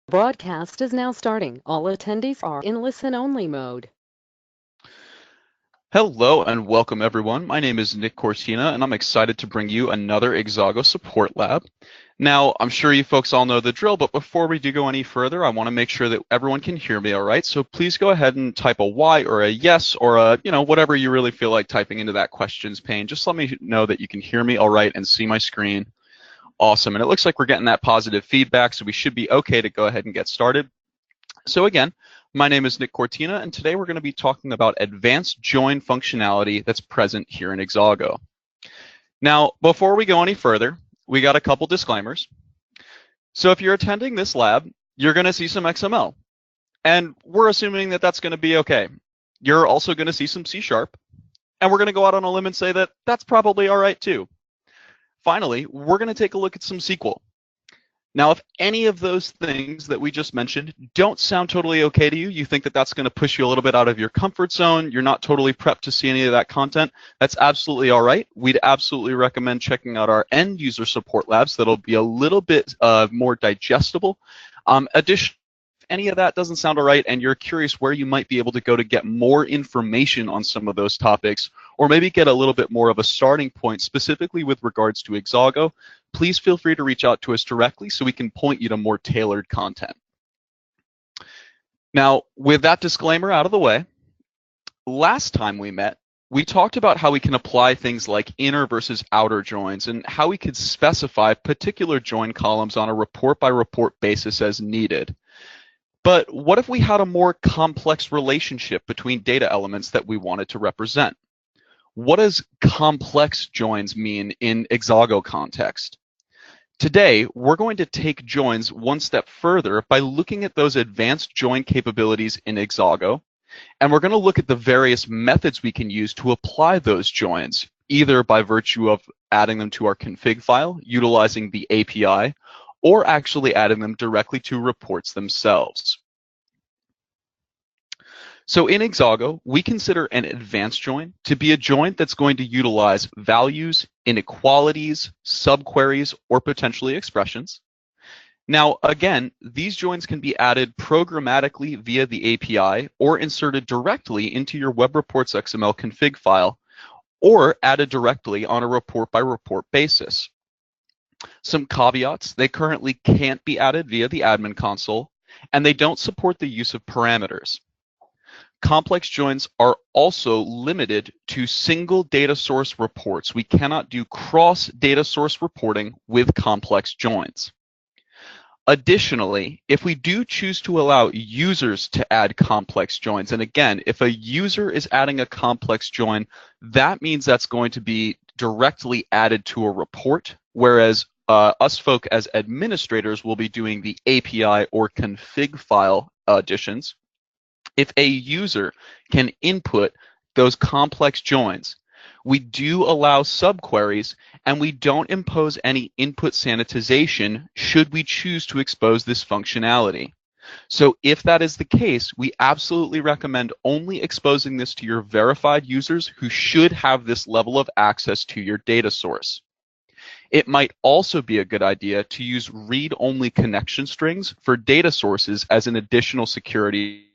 Broadcast is now starting. All attendees are in listen-only mode. Hello and welcome everyone. My name is Nick Cortina and I'm excited to bring you another Exago support lab. Now, I'm sure you folks all know the drill, but before we do go any further, I want to make sure that everyone can hear me all right. So please go ahead and type a Y or a yes or a, whatever you really feel like typing into that questions pane. Just let me know that you can hear me all right and see my screen. Awesome. And it looks like we're getting that positive feedback, so we should be okay to go ahead and get started. So again, my name is Nick Cortina, and today we're going to be talking about advanced join functionality that's present here in Exago. Now, before we go any further, we got a couple disclaimers. So if you're attending this lab, you're going to see some XML, and we're assuming that that's going to be okay. You're also going to see some C#, and we're going to go out on a limb and say that that's probably all right too. Finally, we're going to take a look at some SQL. Now, if any of those things that we just mentioned don't sound totally okay to you, you think that that's going to push you a little bit out of your comfort zone, you're not totally prepped to see any of that content, that's absolutely all right. We'd absolutely recommend checking out our end user support labs. That'll be a little bit more digestible. Additionally, if any of that doesn't sound all right and you're curious where you might be able to go to get more information on some of those topics, or maybe get a little bit more of a starting point specifically with regards to Exago, please feel free to reach out to us directly so we can point you to more tailored content. Now, with that disclaimer out of the way, last time we met, we talked about how we can apply things like inner versus outer joins and how we could specify particular join columns on a report-by-report basis as needed. But what if we had a more complex relationship between data elements that we wanted to represent? What does complex joins mean in Exago context? Today, we're going to take joins one step further by looking at those advanced join capabilities in Exago, and we're going to look at the various methods we can use to apply those joins, either by virtue of adding them to our config file, utilizing the API, or actually adding them directly to reports themselves. So in Exago, we consider an advanced join to be a join that's going to utilize values, inequalities, subqueries, or potentially expressions. Now, again, these joins can be added programmatically via the API or inserted directly into your Web Reports XML config file, or added directly on a report-by-report basis. Some caveats: they currently can't be added via the admin console, and they don't support the use of parameters. Complex joins are also limited to single data source reports. We cannot do cross data source reporting with complex joins. Additionally, if we do choose to allow users to add complex joins, and again, if a user is adding a complex join, that means that's going to be directly added to a report, whereas us folk as administrators will be doing the API or config file additions. If a user can input those complex joins, we do allow subqueries, and we don't impose any input sanitization should we choose to expose this functionality. So if that is the case, we absolutely recommend only exposing this to your verified users who should have this level of access to your data source. It might also be a good idea to use read-only connection strings for data sources as an additional security.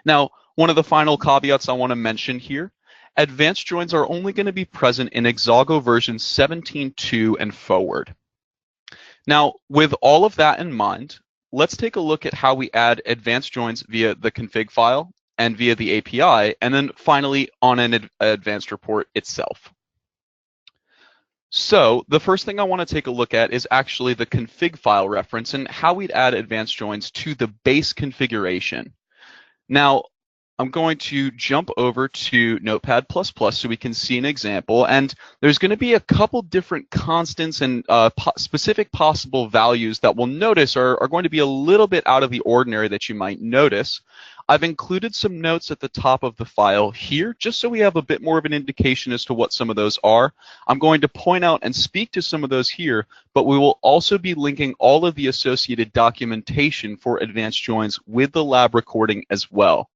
Now, one of the final caveats I want to mention here: advanced joins are only going to be present in Exago version 17.2 and forward. Now, with all of that in mind, let's take a look at how we add advanced joins via the config file and via the API, and then finally on an advanced report itself. So the first thing I want to take a look at is actually the config file reference and how we'd add advanced joins to the base configuration. Now, I'm going to jump over to Notepad++ so we can see an example, and there's going to be a couple different constants and specific possible values that we'll notice are going to be a little bit out of the ordinary that you might notice. I've included some notes at the top of the file here, just so we have a bit more of an indication as to what some of those are. I'm going to point out and speak to some of those here, but we will also be linking all of the associated documentation for advanced joins with the lab recording as well.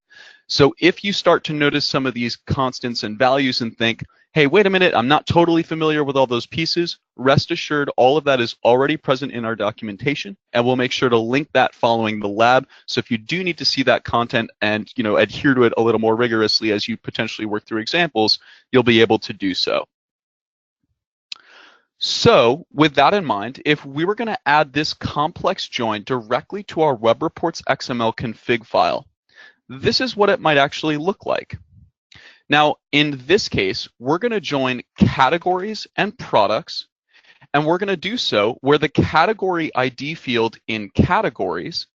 So if you start to notice some of these constants and values and think, hey, wait a minute, I'm not totally familiar with all those pieces, rest assured all of that is already present in our documentation, and we'll make sure to link that following the lab. So if you do need to see that content and adhere to it a little more rigorously as you potentially work through examples, you'll be able to do so. So with that in mind, if we were going to add this complex join directly to our web reports XML config file, this is what it might actually look like. Now, in this case, we're going to join categories and products, and we're going to do so where the category ID field in categories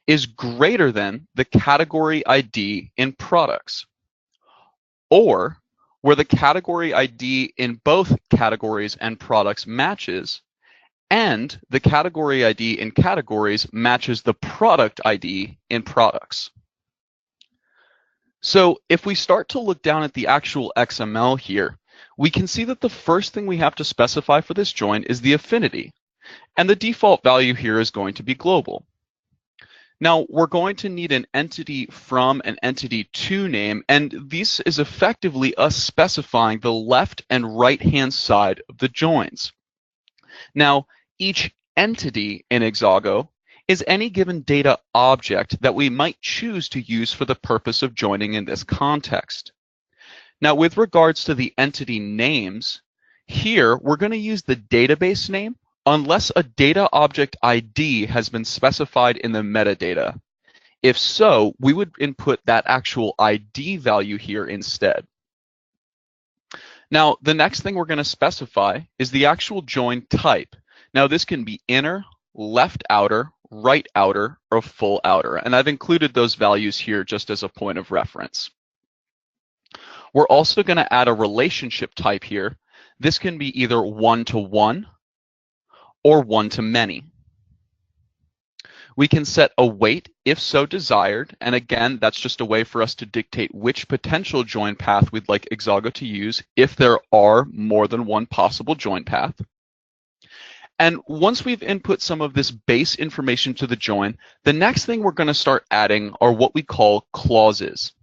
is greater than the category ID in products, or where the category ID in both categories and products matches, and the category ID in categories matches the product ID in products. So if we start to look down at the actual XML here, we can see that the first thing we have to specify for this join is the affinity, and the default value here is going to be global. Now, we're going to need an entity from an entity to name, and this is effectively us specifying the left and right-hand side of the joins. Now, each entity in Exago is any given data object that we might choose to use for the purpose of joining in this context. Now, with regards to the entity names, here we're going to use the database name unless a data object ID has been specified in the metadata. If so, we would input that actual ID value here instead. Now, the next thing we're going to specify is the actual join type. Now, this can be inner, left outer, right outer, or full outer, and I've included those values here just as a point of reference. We're also going to add a relationship type here. This can be either one-to-one or one-to-many. We can set a weight if so desired, and again, that's just a way for us to dictate which potential join path we'd like Exago to use if there are more than one possible join path. And once we've input some of this base information to the join, the next thing we're going to start adding are what we call clauses.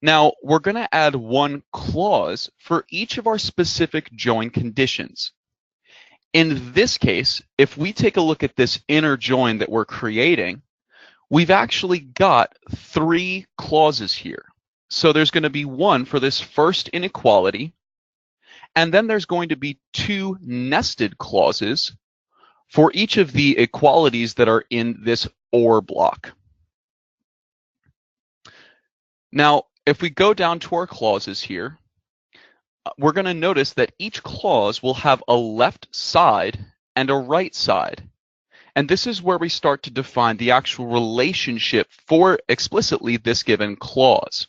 Now, we're going to add one clause for each of our specific join conditions. In this case, if we take a look at this inner join that we're creating, we've actually got 3 clauses here. So there's going to be one for this first inequality, and then there's going to be 2 nested clauses for each of the equalities that are in this OR block. Now, if we go down to our clauses here, we're going to notice that each clause will have a left side and a right side. And this is where we start to define the actual relationship for explicitly this given clause.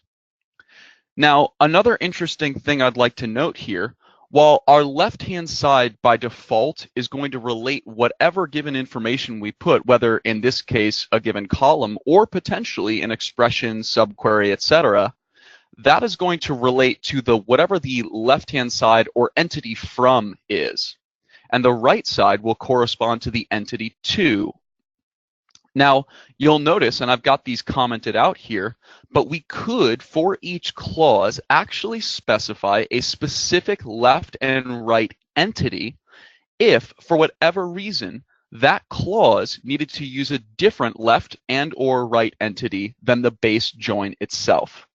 Now, another interesting thing I'd like to note here, while our left-hand side by default is going to relate whatever given information we put, whether in this case a given column or potentially an expression, subquery, etc., that is going to relate to whatever the left-hand side or entity from is. And the right side will correspond to the entity to. Now, you'll notice, and I've got these commented out here, but we could, for each clause, actually specify a specific left and right entity if, for whatever reason, that clause needed to use a different left and or right entity than the base join itself.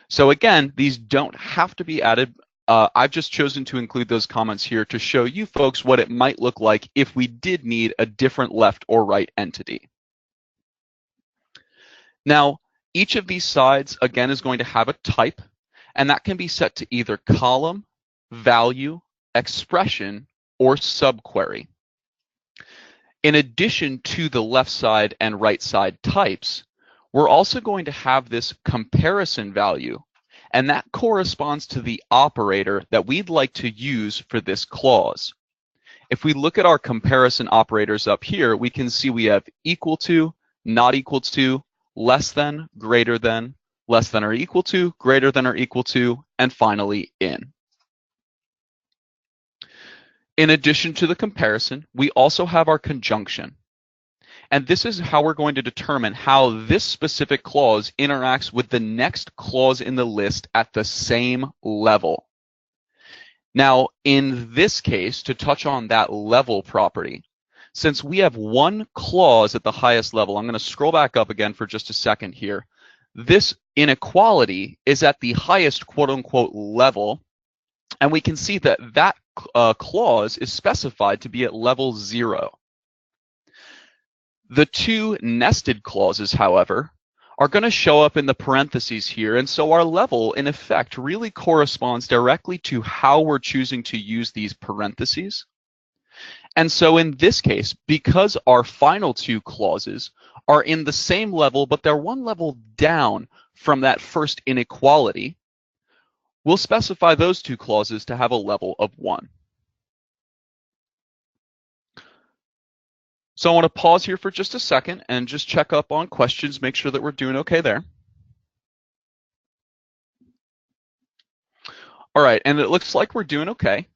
So again, these don't have to be added. I've just chosen to include those comments here to show you folks what it might look like if we did need a different left or right entity. Now, each of these sides, again, is going to have a type, and that can be set to either column, value, expression, or subquery. In addition to the left side and right side types, we're also going to have this comparison value, and that corresponds to the operator that we'd like to use for this clause. If we look at our comparison operators up here, we can see we have equal to, not equal to, less than, greater than, less than or equal to, greater than or equal to, and finally in. In addition to the comparison, we also have our conjunction. And this is how we're going to determine how this specific clause interacts with the next clause in the list at the same level. Now, in this case, to touch on that level property, since we have one clause at the highest level, I'm going to scroll back up again for just a second here. This inequality is at the highest quote-unquote level, and we can see that that clause is specified to be at level 0. The two nested clauses, however, are going to show up in the parentheses here, and so our level, in effect, really corresponds directly to how we're choosing to use these parentheses. And so in this case, because our final two clauses are in the same level, but they're one level down from that first inequality, we'll specify those two clauses to have a level of 1. So I want to pause here for just a second and just check up on questions, make sure that we're doing okay there. All right, and it looks like we're doing okay.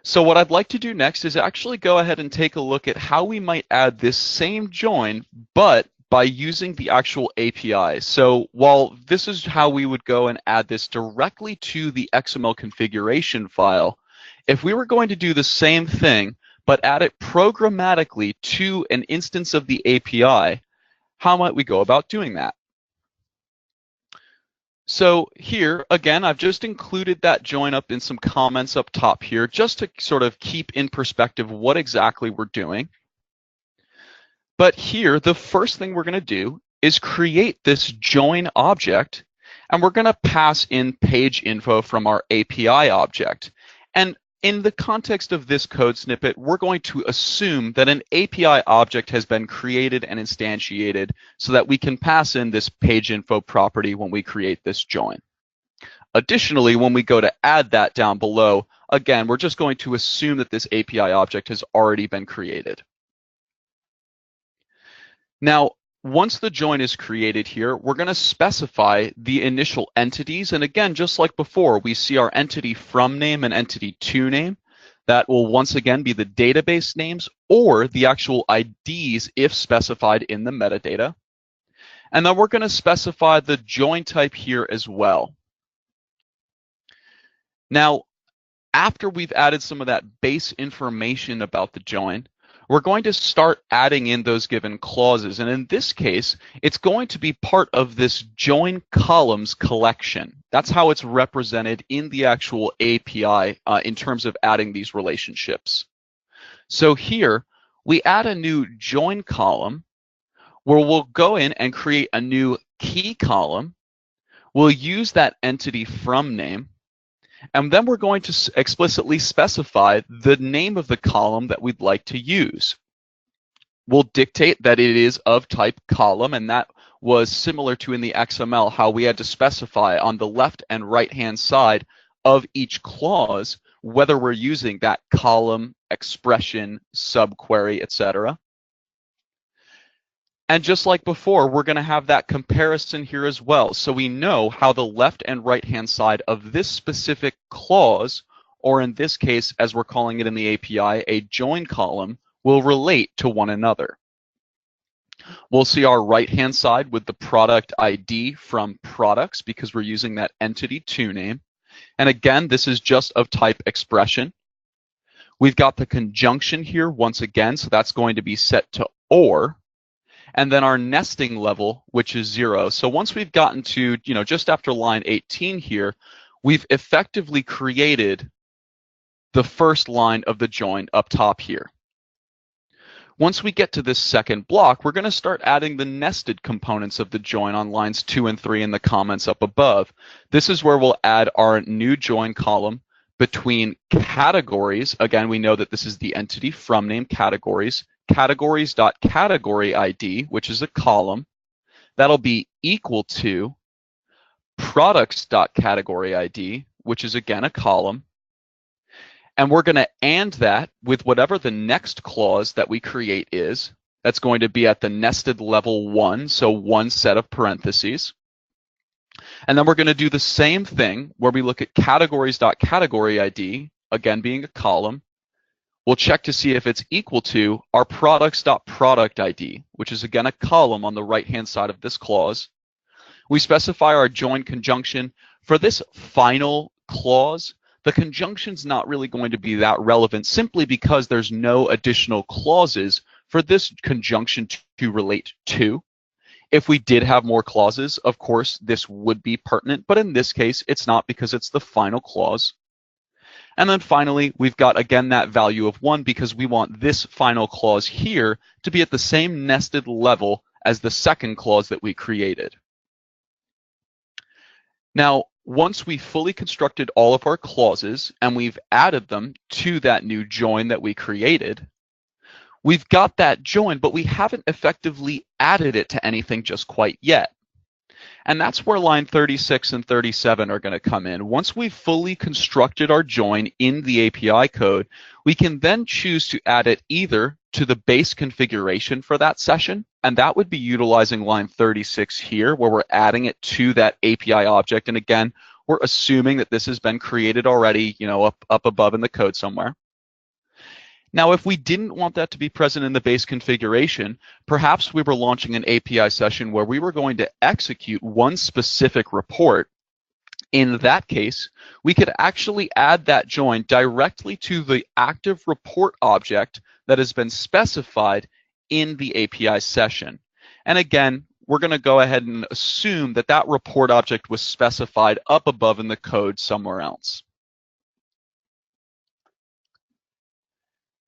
So what I'd like to do next is actually go ahead and take a look at how we might add this same join, but by using the actual API. So while this is how we would go and add this directly to the XML configuration file, if we were going to do the same thing, but add it programmatically to an instance of the API, how might we go about doing that? So here, again, I've just included that join up in some comments up top here, just to sort of keep in perspective what exactly we're doing. But here, the first thing we're going to do is create this join object, and we're going to pass in page info from our API object. And in the context of this code snippet, we're going to assume that an API object has been created and instantiated so that we can pass in this page info property when we create this join. Additionally, when we go to add that down below, again, we're just going to assume that this API object has already been created. Now, once the join is created here, we're going to specify the initial entities. And again, just like before, we see our entity from name and entity to name. That will once again be the database names or the actual IDs if specified in the metadata. And then we're going to specify the join type here as well. Now, after we've added some of that base information about the join, we're going to start adding in those given clauses. And in this case, it's going to be part of this join columns collection. That's how it's represented in the actual API in terms of adding these relationships. So here, we add a new join column where we'll go in and create a new key column. We'll use that entity from name. And then we're going to explicitly specify the name of the column that we'd like to use. We'll dictate that it is of type column, and that was similar to in the XML how we had to specify on the left and right-hand side of each clause whether we're using that column, expression, subquery, etc. And just like before, we're going to have that comparison here as well. So we know how the left and right-hand side of this specific clause, or in this case, as we're calling it in the API, a join column, will relate to one another. We'll see our right-hand side with the product ID from products because we're using that entity to name. And again, this is just of type expression. We've got the conjunction here once again, so that's going to be set to or. And then our nesting level, which is 0. So once we've gotten to, just after line 18 here, we've effectively created the first line of the join up top here. Once we get to this second block, we're going to start adding the nested components of the join on lines 2 and 3 in the comments up above. This is where we'll add our new join column between categories. Again, we know that this is the entity from name categories. Categories.category ID, which is a column, that'll be equal to products.category ID, which is again a column. And we're going to AND that with whatever the next clause that we create is. That's going to be at the nested level 1, so one set of parentheses. And then we're going to do the same thing where we look at categories.category ID, again being a column. We'll check to see if it's equal to our products.product ID, which is again a column on the right-hand side of this clause. We specify our join conjunction. For this final clause, the conjunction's not really going to be that relevant simply because there's no additional clauses for this conjunction to relate to. If we did have more clauses, of course, this would be pertinent, but in this case, it's not because it's the final clause. And then finally, we've got, again, that value of 1 because we want this final clause here to be at the same nested level as the second clause that we created. Now, once we fully constructed all of our clauses and we've added them to that new join that we created, we've got that join, but we haven't effectively added it to anything just quite yet. And that's where line 36 and 37 are going to come in. Once we've fully constructed our join in the API code, we can then choose to add it either to the base configuration for that session, and that would be utilizing line 36 here, where we're adding it to that API object. And again, we're assuming that this has been created already, up above in the code somewhere. Now, if we didn't want that to be present in the base configuration, perhaps we were launching an API session where we were going to execute one specific report. In that case, we could actually add that join directly to the active report object that has been specified in the API session. And again, we're going to go ahead and assume that that report object was specified up above in the code somewhere else.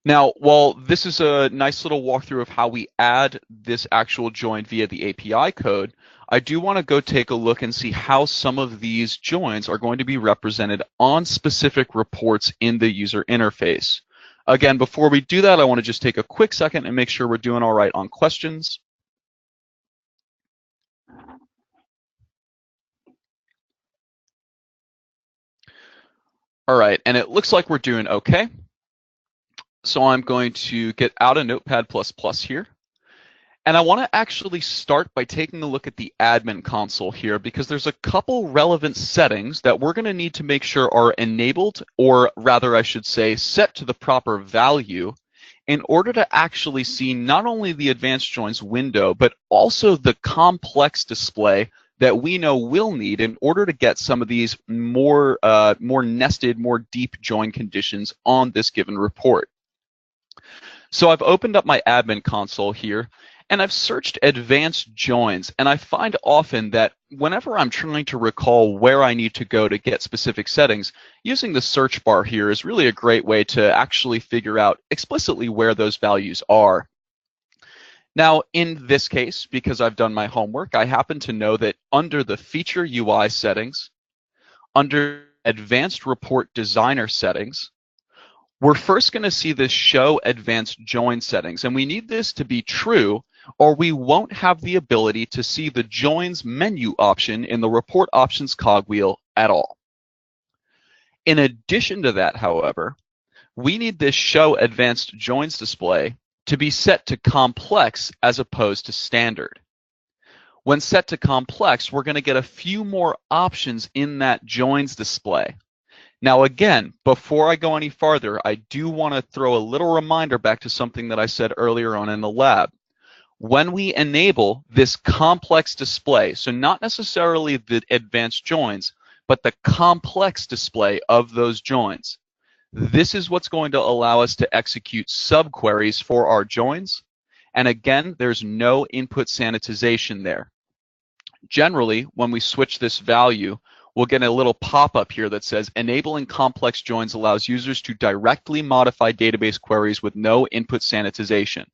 Now, while this is a nice little walkthrough of how we add this actual join via the API code, I do want to go take a look and see how some of these joins are going to be represented on specific reports in the user interface. Again, before we do that, I want to just take a quick second and make sure we're doing all right on questions. All right, and it looks like we're doing okay. So I'm going to get out of Notepad++ here. And I want to actually start by taking a look at the admin console here because there's a couple relevant settings that we're going to need to make sure are enabled, or rather I should say set to the proper value in order to actually see not only the advanced joins window, but also the complex display that we know we'll need in order to get some of these more nested, more deep join conditions on this given report. So I've opened up my admin console here, and I've searched advanced joins, and I find often that whenever I'm trying to recall where I need to go to get specific settings, using the search bar here is really a great way to actually figure out explicitly where those values are. Now, in this case, because I've done my homework, I happen to know that under the Feature UI settings, under Advanced Report Designer settings, we're first going to see this Show Advanced Join settings, and we need this to be true or we won't have the ability to see the Joins menu option in the Report Options cogwheel at all. In addition to that, however, we need this Show Advanced Joins display to be set to complex as opposed to standard. When set to complex, we're going to get a few more options in that joins display. Now again, before I go any farther, I do want to throw a little reminder back to something that I said earlier on in the lab. When we enable this complex display, so not necessarily the advanced joins, but the complex display of those joins, this is what's going to allow us to execute subqueries for our joins. And again, there's no input sanitization there. Generally, when we switch this value, we'll get a little pop-up here that says enabling complex joins allows users to directly modify database queries with no input sanitization.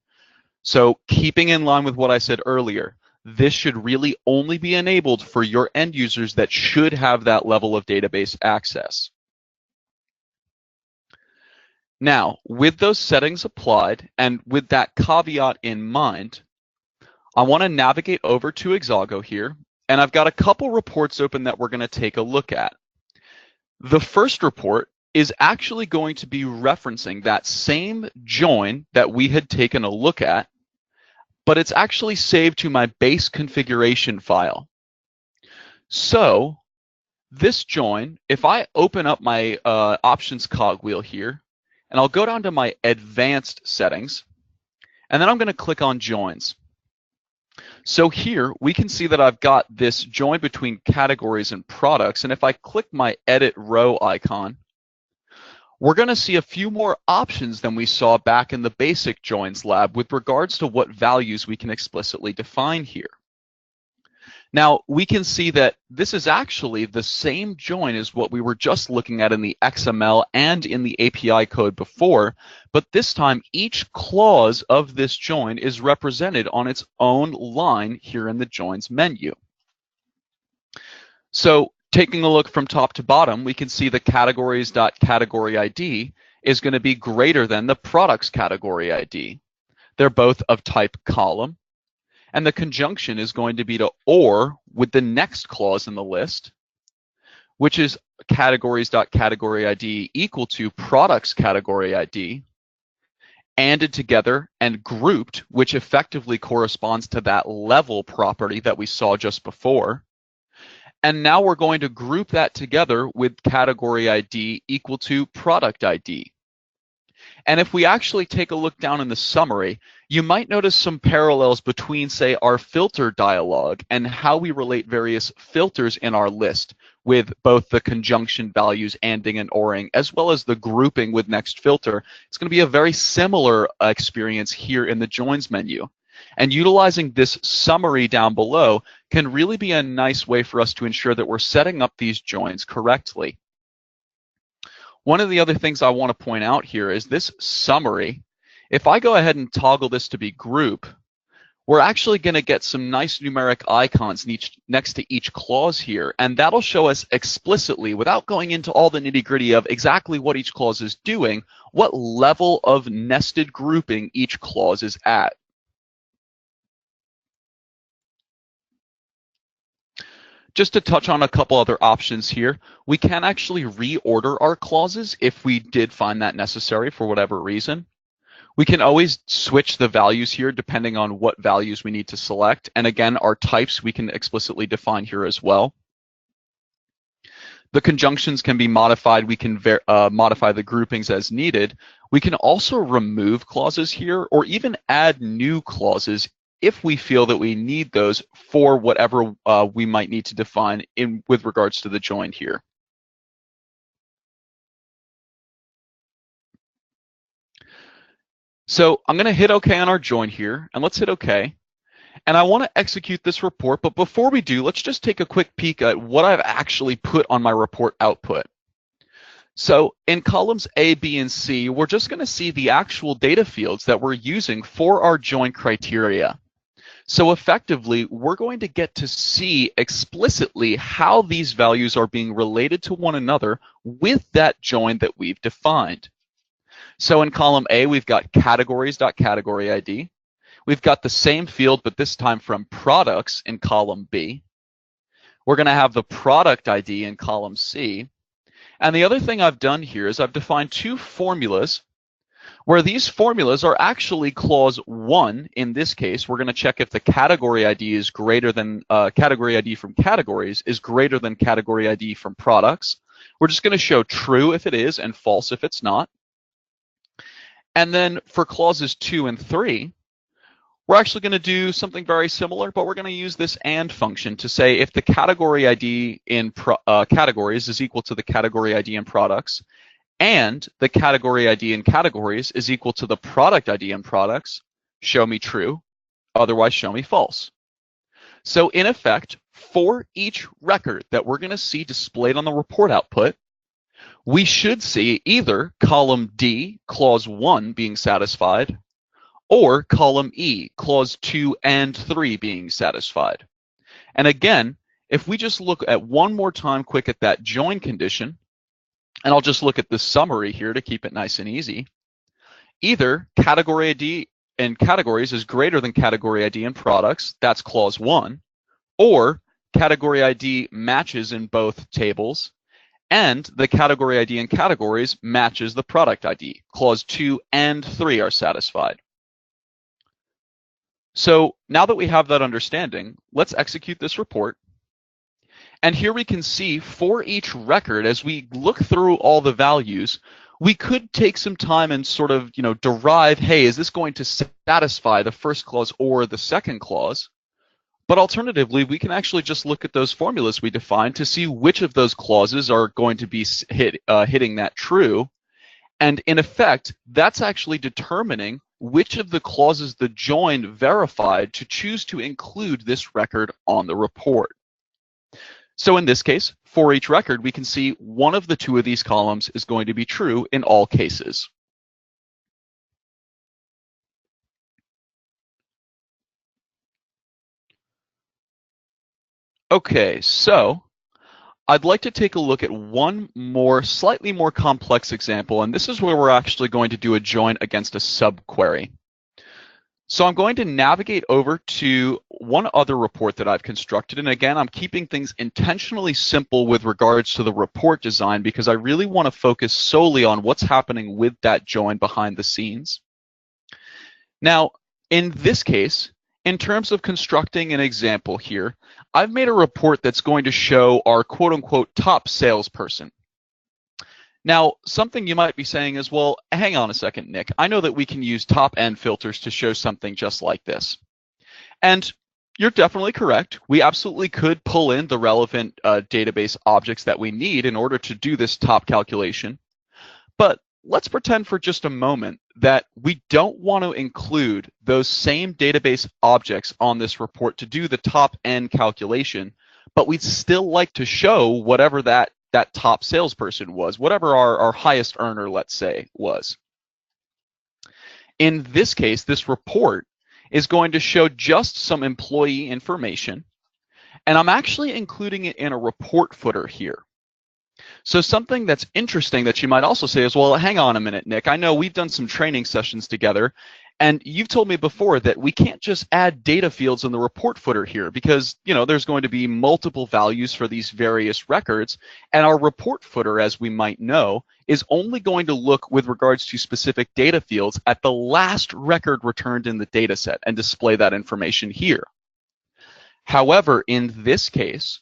So keeping in line with what I said earlier, this should really only be enabled for your end users that should have that level of database access. Now, with those settings applied and with that caveat in mind, I want to navigate over to Exago here, and I've got a couple reports open that we're going to take a look at. The first report is actually going to be referencing that same join that we had taken a look at, but it's actually saved to my base configuration file. So this join, if I open up my options cogwheel here, and I'll go down to my advanced settings, and then I'm going to click on joins. So here we can see that I've got this join between categories and products, and if I click my edit row icon, we're going to see a few more options than we saw back in the basic joins lab with regards to what values we can explicitly define here. Now, we can see that this is actually the same join as what we were just looking at in the XML and in the API code before, but this time each clause of this join is represented on its own line here in the joins menu. So taking a look from top to bottom, we can see the categories.category ID is going to be greater than the products category ID. They're both of type column. And the conjunction is going to be to or with the next clause in the list, which is categories.category ID equal to products category ID, anded together and grouped, which effectively corresponds to that level property that we saw just before. And now we're going to group that together with category ID equal to product ID. And if we actually take a look down in the summary, you might notice some parallels between, say, our filter dialog and how we relate various filters in our list with both the conjunction values anding and oring, as well as the grouping with next filter. It's going to be a very similar experience here in the joins menu. And utilizing this summary down below can really be a nice way for us to ensure that we're setting up these joins correctly. One of the other things I want to point out here is this summary. If I go ahead and toggle this to be group, we're actually going to get some nice numeric icons next to each clause here, and that'll show us explicitly, without going into all the nitty-gritty of exactly what each clause is doing, what level of nested grouping each clause is at. Just to touch on a couple other options here, we can actually reorder our clauses if we did find that necessary for whatever reason. We can always switch the values here depending on what values we need to select. And again, our types we can explicitly define here as well. The conjunctions can be modified. We can modify the groupings as needed. We can also remove clauses here or even add new clauses if we feel that we need those for whatever we might need to define with regards to the join here. So I'm going to hit OK on our join here, and let's hit OK. And I want to execute this report, but before we do, let's just take a quick peek at what I've actually put on my report output. So in columns A, B, and C, we're just going to see the actual data fields that we're using for our join criteria. So effectively, we're going to get to see explicitly how these values are being related to one another with that join that we've defined. So in column A, we've got categories.category ID. We've got the same field, but this time from products in column B. We're going to have the product ID in column C. And the other thing I've done here is I've defined two formulas where these formulas are actually clause 1. In this case, we're going to check if the category ID is greater than category ID from categories is greater than category ID from products. We're just going to show true if it is and false if it's not. And then for clauses 2 and 3, we're actually going to do something very similar, but we're going to use this AND function to say if the category ID in categories is equal to the category ID in products, and the category ID in categories is equal to the product ID in products, show me true, otherwise show me false. So in effect, for each record that we're going to see displayed on the report output, we should see either column D, clause 1 being satisfied, or column E, clause 2 and 3 being satisfied. And again, if we just look at one more time quick at that join condition, and I'll just look at the summary here to keep it nice and easy. Either category ID in categories is greater than category ID in products, that's clause 1, or category ID matches in both tables, and the category ID in categories matches the product ID. Clause 2 and 3 are satisfied. So now that we have that understanding, let's execute this report. And here we can see for each record, as we look through all the values, we could take some time and sort of, derive, hey, is this going to satisfy the first clause or the second clause? But alternatively, we can actually just look at those formulas we defined to see which of those clauses are going to be hitting that true, And in effect, that's actually determining which of the clauses the join verified to choose to include this record on the report. So in this case, for each record, we can see one of the two of these columns is going to be true in all cases. Okay, so I'd like to take a look at one more, slightly more complex example, and this is where we're actually going to do a join against a subquery. So I'm going to navigate over to one other report that I've constructed, and again, I'm keeping things intentionally simple with regards to the report design because I really want to focus solely on what's happening with that join behind the scenes. Now, in this case, in terms of constructing an example here, I've made a report that's going to show our quote-unquote top salesperson. Now, something you might be saying is, well, hang on a second, Nick. I know that we can use top-end filters to show something just like this. And you're definitely correct. We absolutely could pull in the relevant database objects that we need in order to do this top calculation. But let's pretend for just a moment that we don't want to include those same database objects on this report to do the top-end calculation, but we'd still like to show whatever that top salesperson was, whatever our highest earner, let's say, was. In this case, this report is going to show just some employee information, and I'm actually including it in a report footer here. So something that's interesting that you might also say is, well, hang on a minute, Nick. I know we've done some training sessions together, and you've told me before that we can't just add data fields in the report footer here because, there's going to be multiple values for these various records, and our report footer, as we might know, is only going to look with regards to specific data fields at the last record returned in the data set and display that information here. However, in this case,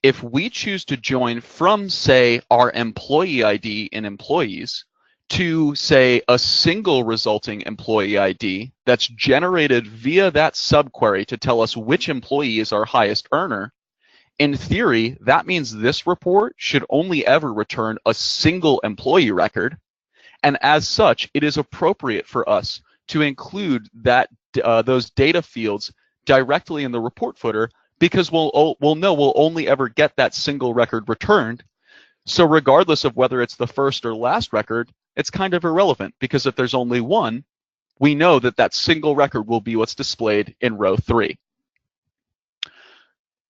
if we choose to join from, say, our employee ID in employees to, say, a single resulting employee ID that's generated via that subquery to tell us which employee is our highest earner, in theory, that means this report should only ever return a single employee record. And as such, it is appropriate for us to include those data fields directly in the report footer because we'll know we'll only ever get that single record returned. So regardless of whether it's the first or last record, it's kind of irrelevant because if there's only one, we know that single record will be what's displayed in row 3.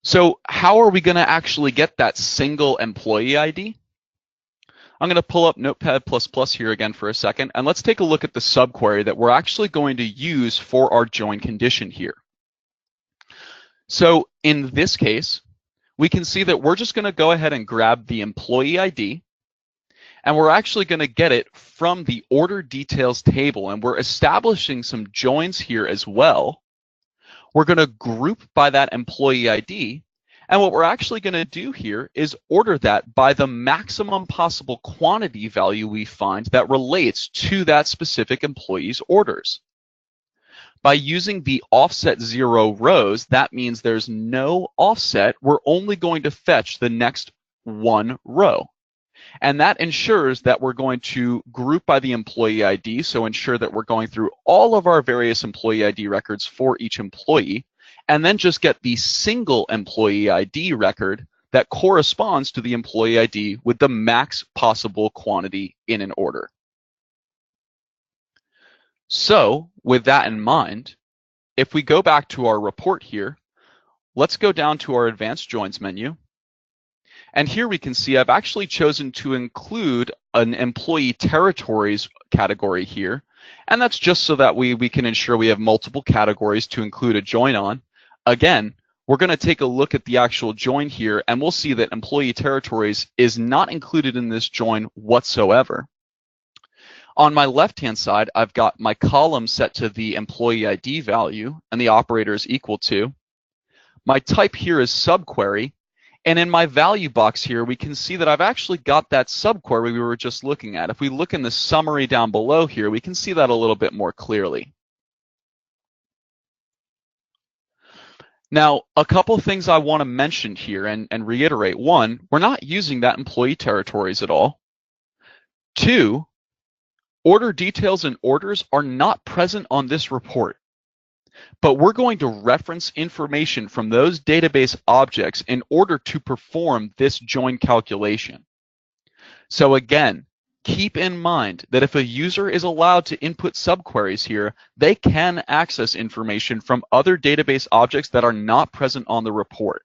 So how are we going to actually get that single employee ID? I'm going to pull up Notepad++ here again for a second, and let's take a look at the subquery that we're actually going to use for our join condition here. So in this case, we can see that we're just going to go ahead and grab the employee ID, and we're actually going to get it from the order details table, and we're establishing some joins here as well. We're going to group by that employee ID, and what we're actually going to do here is order that by the maximum possible quantity value we find that relates to that specific employee's orders. By using the offset 0 rows, that means there's no offset. We're only going to fetch the next one row. And that ensures that we're going to group by the employee ID, so ensure that we're going through all of our various employee ID records for each employee, and then just get the single employee ID record that corresponds to the employee ID with the max possible quantity in an order. So with that in mind, if we go back to our report here, let's go down to our advanced joins menu. And here we can see I've actually chosen to include an employee territories category here. And that's just so that we can ensure we have multiple categories to include a join on. Again, we're going to take a look at the actual join here, and we'll see that employee territories is not included in this join whatsoever. On my left-hand side, I've got my column set to the employee ID value, and the operator is equal to. My type here is subquery, and in my value box here, we can see that I've actually got that subquery we were just looking at. If we look in the summary down below here, we can see that a little bit more clearly. Now, a couple things I want to mention here and reiterate. One, we're not using that employee territories at all. Two, Order details and orders are not present on this report, but we're going to reference information from those database objects in order to perform this join calculation. So again, keep in mind that if a user is allowed to input subqueries here, they can access information from other database objects that are not present on the report.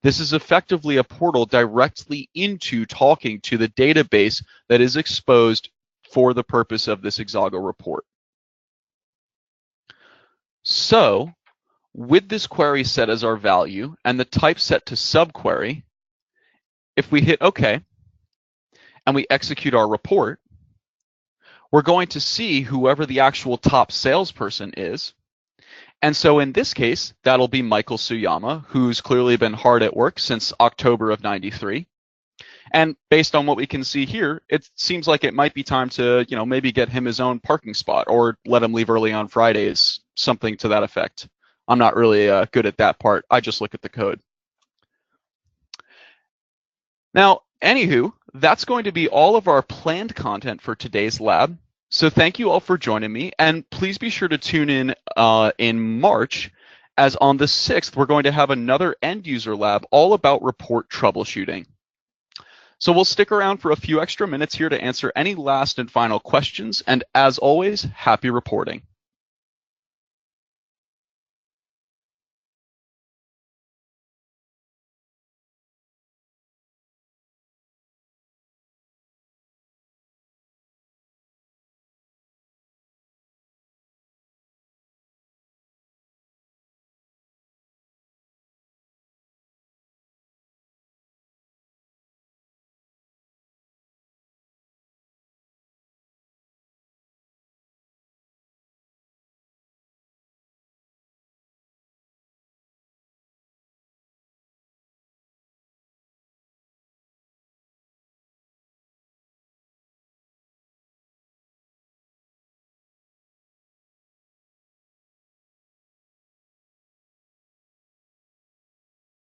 This is effectively a portal directly into talking to the database that is exposed for the purpose of this Exago report. So, with this query set as our value and the type set to subquery, if we hit OK and we execute our report, we're going to see whoever the actual top salesperson is. And so in this case, that'll be Michael Suyama, who's clearly been hard at work since October of '93. And based on what we can see here, it seems like it might be time to, maybe get him his own parking spot or let him leave early on Fridays, something to that effect. I'm not really good at that part. I just look at the code. Now, anywho, that's going to be all of our planned content for today's lab. So thank you all for joining me, and please be sure to tune in March, as on the 6th, we're going to have another end user lab all about report troubleshooting. So we'll stick around for a few extra minutes here to answer any last and final questions, and as always, happy reporting.